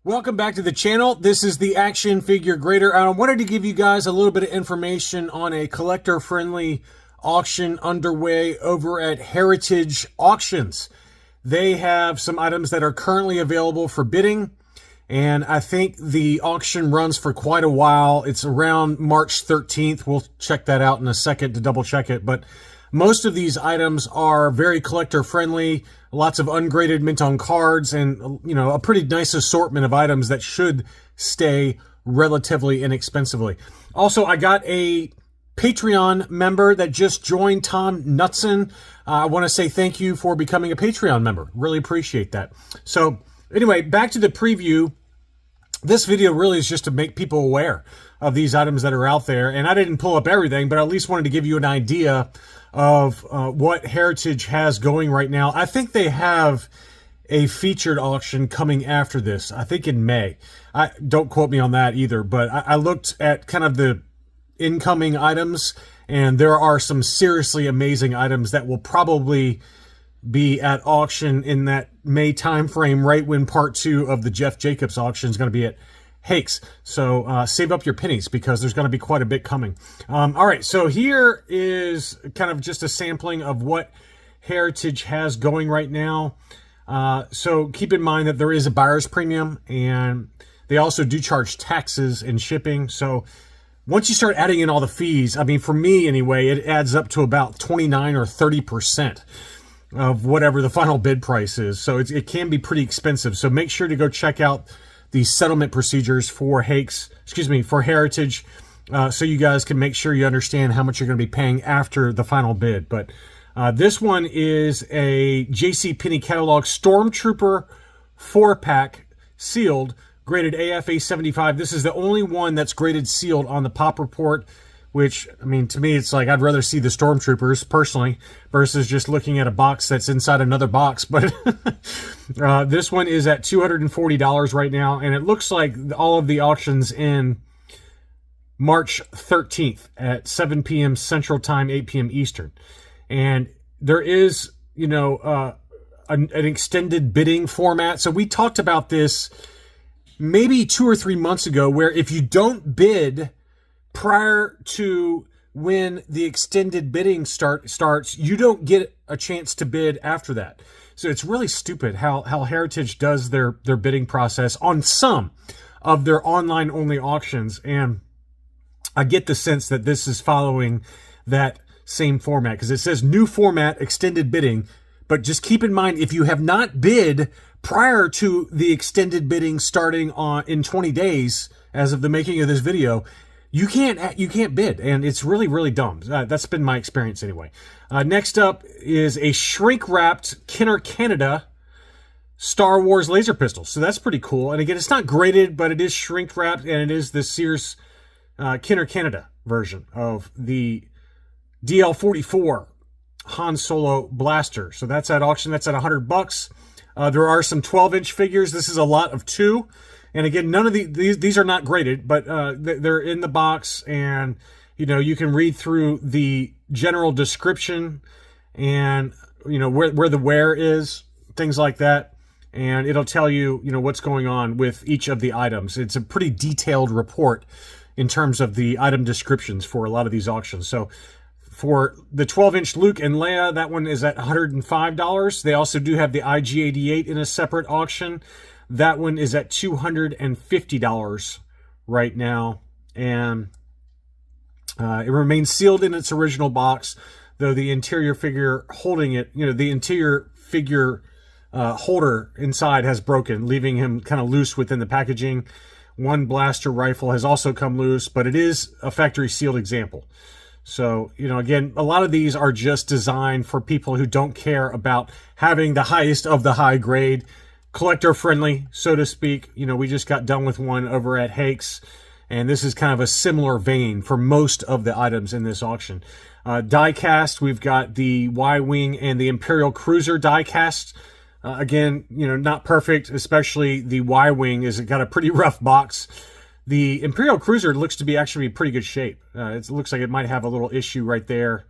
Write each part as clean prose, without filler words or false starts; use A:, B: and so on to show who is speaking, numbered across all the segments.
A: Welcome back to the channel. This is the Action Figure Grader. I wanted to give you guys a little bit of information on a collector-friendly auction underway over at Heritage Auctions. They have some items that are currently available for bidding, and I think the auction runs for quite a while. It's around March 13th. We'll check that out in a second to double check it, but most of these items are very collector friendly, lots of ungraded mint on cards, and a pretty nice assortment of items that should stay relatively inexpensively. Also, I got a Patreon member that just joined, Tom Knutson. I want to say thank you for becoming a Patreon member. Really appreciate that. So anyway, back to the preview. This video really is just to make people aware of these items that are out there. And I didn't pull up everything, but I at least wanted to give you an idea of what Heritage has going right now. I think they have a featured auction coming after this, I think in May. Don't quote me on that either, but I looked at kind of the incoming items, and there are some seriously amazing items that will probably be at auction in that May timeframe, right when part 2 of the Jeff Jacobs auction is going to be at Hakes. So save up your pennies because there's going to be quite a bit coming. All right, so here is kind of just a sampling of what Heritage has going right now. So keep in mind that there is a buyer's premium, and they also do charge taxes and shipping. So once you start adding in all the fees, I mean, for me anyway, it adds up to about 29 or 30% of whatever the final bid price is. So it can be pretty expensive. So make sure to go check out the settlement procedures for for Heritage, so you guys can make sure you understand how much you're going to be paying after the final bid. But this one is a JCPenney catalog Stormtrooper 4-pack sealed, graded AFA 75. This is the only one that's graded sealed on the Pop Report, which, I mean, to me, it's like I'd rather see the Stormtroopers, personally, versus just looking at a box that's inside another box. But this one is at $240 right now, and it looks like all of the auctions in March 13th at 7 p.m. Central Time, 8 p.m. Eastern. And there is, an extended bidding format. So we talked about this maybe 2 or 3 months ago, where if you don't bid prior to when the extended bidding starts, you don't get a chance to bid after that. So it's really stupid how Heritage does their bidding process on some of their online only auctions. And I get the sense that this is following that same format, because it says new format, extended bidding. But just keep in mind, if you have not bid prior to the extended bidding starting in 20 days, as of the making of this video, you can't bid, and it's really, really dumb. That's been my experience anyway. Next up is a shrink-wrapped Kenner Canada Star Wars laser pistol. So that's pretty cool. And again, it's not graded, but it is shrink-wrapped, and it is the Sears Kenner Canada version of the DL-44 Han Solo blaster. So that's at auction. That's at $100. There are some 12-inch figures. This is a lot of 2. And again, none of these are not graded, but they're in the box, and you can read through the general description and where the wear is, things like that, and it'll tell you what's going on with each of the items. It's a pretty detailed report in terms of the item descriptions for a lot of these auctions. So for the 12-inch Luke and Leia, that one is at $105. They also do have the IG-88 in a separate auction. That one is at $250 right now, and it remains sealed in its original box, though the interior figure holding it, the interior figure holder inside has broken, leaving him kind of loose within the packaging. One blaster rifle has also come loose, but it is a factory sealed example. So, again, a lot of these are just designed for people who don't care about having the highest of the high grade, collector friendly, so to speak. We just got done with one over at Hakes, and this is kind of a similar vein for most of the items in this auction. Die cast, we've got the Y-Wing and the Imperial Cruiser die cast. Again, not perfect, especially the Y-Wing has got a pretty rough box. The Imperial Cruiser looks to be actually pretty good shape. It looks like it might have a little issue right there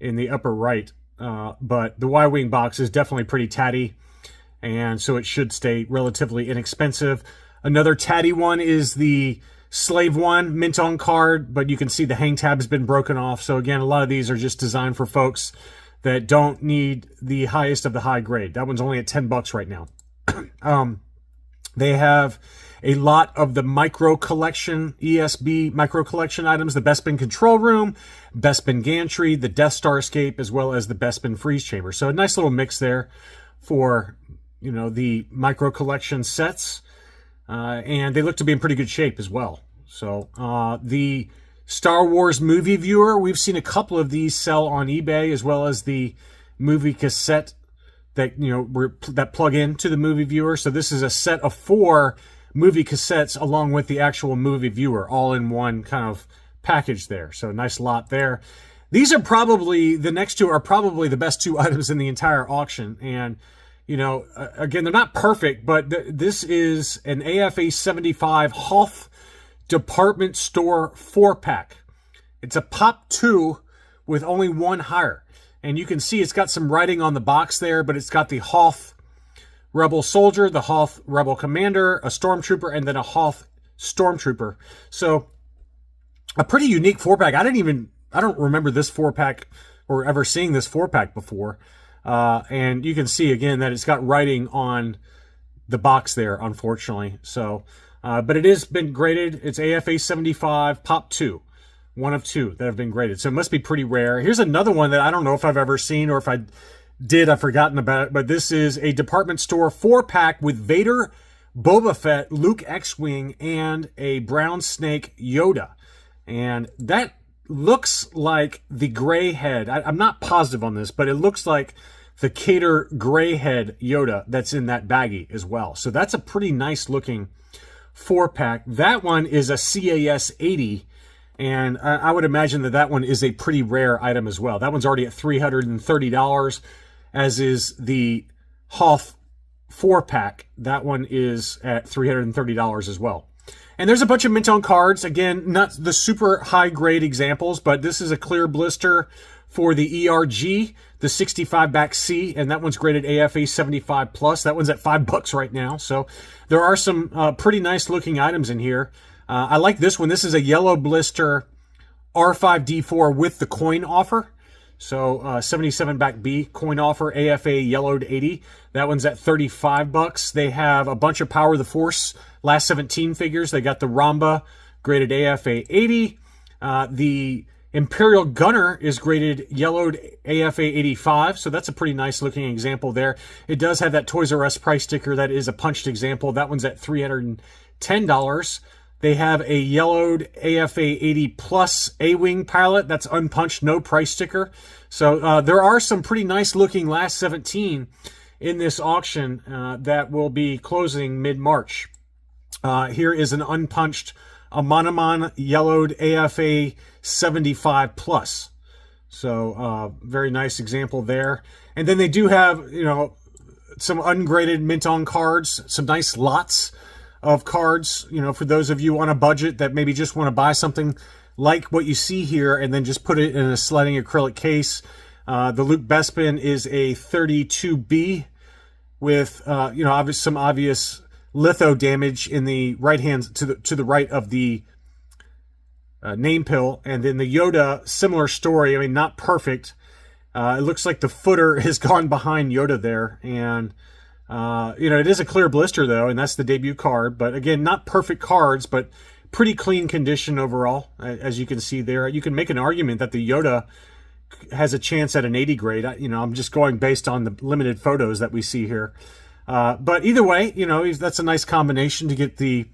A: in the upper right, but the Y-Wing box is definitely pretty tatty, and so it should stay relatively inexpensive. Another tatty one is the Slave One mint on card, but you can see the hang tab has been broken off. So again, a lot of these are just designed for folks that don't need the highest of the high grade. That one's only at $10 right now. They have a lot of the micro collection, ESB micro collection items, the Bespin Control Room, Bespin Gantry, the Death Star Escape, as well as the Bespin Freeze Chamber. So a nice little mix there for, you know, the micro collection sets. And they look to be in pretty good shape as well. So the Star Wars movie viewer, we've seen a couple of these sell on eBay, as well as the movie cassette that, you know, that plug into the movie viewer. So this is a set of 4 movie cassettes along with the actual movie viewer, all in one kind of package there. So nice lot there. These are probably, the next 2 are probably the best 2 items in the entire auction. And, you know, again, they're not perfect, but this is an AFA 75 Hoth department store 4-pack. It's a Pop 2 with only 1 higher. And you can see it's got some writing on the box there, but it's got the Hoth Rebel Soldier, the Hoth Rebel Commander, a Stormtrooper, and then a Hoth Stormtrooper. So a pretty unique 4-pack. I don't remember this 4-pack or ever seeing this 4-pack before. And you can see again that it's got writing on the box there, unfortunately. So, but it has been graded. It's AFA 75 Pop 2. 1 of 2 that have been graded. So it must be pretty rare. Here's another one that I don't know if I've ever seen, or if I did, I've forgotten about it. But this is a department store 4-pack with Vader, Boba Fett, Luke X-Wing, and a brown snake Yoda. And that looks like the gray head. I'm not positive on this, but it looks like the Cater gray head Yoda that's in that baggie as well. So that's a pretty nice looking 4-pack. That one is a CAS 80. And I would imagine that that one is a pretty rare item as well. That one's already at $330, as is the Hoth 4-pack. That one is at $330 as well. And there's a bunch of mint on cards. Again, not the super high grade examples, but this is a clear blister for the ERG, the 65 back C, and that one's graded AFA 75 plus. That one's at $5 right now. So there are some pretty nice looking items in here. I like this one. This is a yellow blister R5D4 with the coin offer. So 77 back B coin offer, AFA yellowed 80. That one's at $35. They have a bunch of Power of the Force last 17 figures. They got the Ramba graded AFA 80. The Imperial Gunner is graded yellowed AFA 85. So that's a pretty nice looking example there. It does have that Toys R Us price sticker. That is a punched example. That one's at $310. They have a yellowed AFA 80 plus A-Wing pilot. That's unpunched, no price sticker. So there are some pretty nice looking last 17 in this auction that will be closing mid-March. Here is an unpunched Amanaman yellowed AFA 75 plus. So very nice example there. And then they do have, you know, some ungraded mint on cards, some nice lots of cards, you know, for those of you on a budget that maybe just want to buy something like what you see here and then just put it in a sliding acrylic case. The Luke Bespin is a 32B with, you know, some obvious litho damage in the right hand to the right of the name pill. And then the Yoda, similar story. I mean, not perfect. It looks like the footer has gone behind Yoda there. And you know, it is a clear blister though, and that's the debut card. But again, not perfect cards, but pretty clean condition overall, as you can see there. You can make an argument that the Yoda has a chance at an 80 grade. You know, I'm just going based on the limited photos that we see here. But either way, you know, that's a nice combination to get the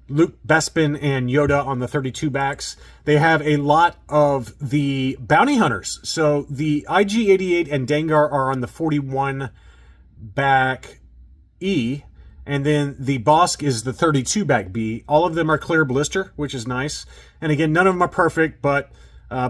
A: Luke Bespin and Yoda on the 32 backs. They have a lot of the bounty hunters. So the IG-88 and Dengar are on the 41 back E, and then the Bosk is the 32 back B. All of them are clear blister, which is nice. And again, none of them are perfect, but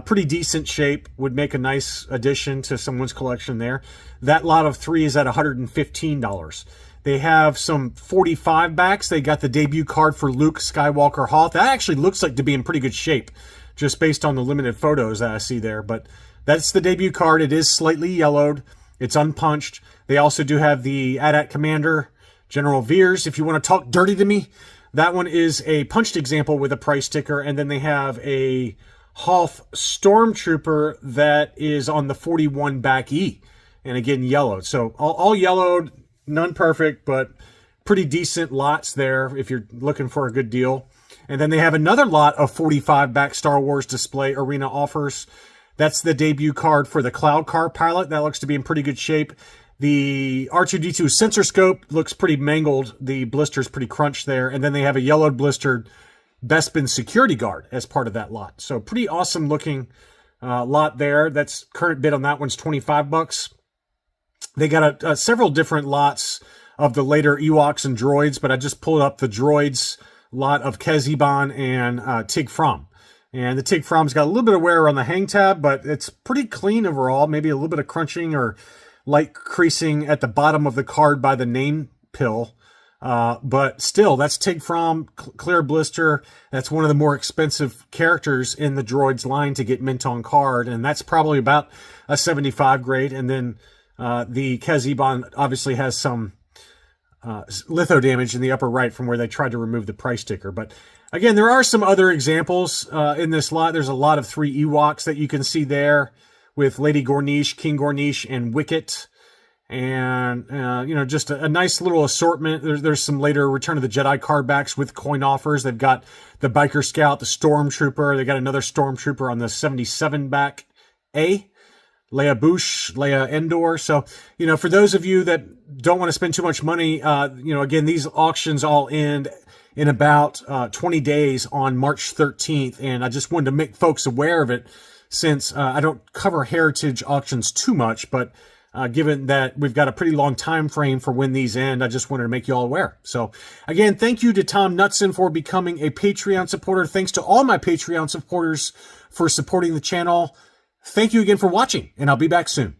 A: pretty decent shape. Would make a nice addition to someone's collection there. That lot of 3 is at $115. They have some 45 backs. They got the debut card for Luke Skywalker Hoth. That actually looks like to be in pretty good shape, just based on the limited photos that I see there. But that's the debut card. It is slightly yellowed. It's unpunched. They also do have the AT-AT Commander General Veers, if you want to talk dirty to me, that one is a punched example with a price sticker. And then they have a Hoth Stormtrooper that is on the 41 back E. And again, yellowed. So all yellowed, none perfect, but pretty decent lots there if you're looking for a good deal. And then they have another lot of 45 back Star Wars Display Arena offers. That's the debut card for the Cloud Car Pilot. That looks to be in pretty good shape. The R2-D2 sensor scope looks pretty mangled. The blister's pretty crunched there. And then they have a yellowed blistered Bespin security guard as part of that lot. So pretty awesome looking lot there. That's current bid on that one's $25. They got several different lots of the later Ewoks and droids, but I just pulled up the droids lot of Kez-Iban and Tig Fromm. And the Tig Fromm's got a little bit of wear on the hang tab, but it's pretty clean overall. Maybe a little bit of crunching or light creasing at the bottom of the card by the name pill. But still, that's Tig Fromm, clear blister. That's one of the more expensive characters in the droids line to get mint on card. And that's probably about a 75 grade. And then the Kez-Iban obviously has some litho damage in the upper right from where they tried to remove the price sticker. But again, there are some other examples in this lot. There's a lot of 3 Ewoks that you can see there with Lady Gornish, King Gornish, and Wicket. And, you know, just a nice little assortment. There's some later Return of the Jedi card backs with coin offers. They've got the Biker Scout, the Stormtrooper. They got another Stormtrooper on the 77 back A. Leia Bush, Leia Endor. So, you know, for those of you that don't want to spend too much money, you know, again, these auctions all end in about 20 days on March 13th. And I just wanted to make folks aware of it since I don't cover heritage auctions too much, but given that we've got a pretty long time frame for when these end, I just wanted to make you all aware. So again, thank you to Tom Knutson for becoming a Patreon supporter. Thanks to all my Patreon supporters for supporting the channel. Thank you again for watching, and I'll be back soon.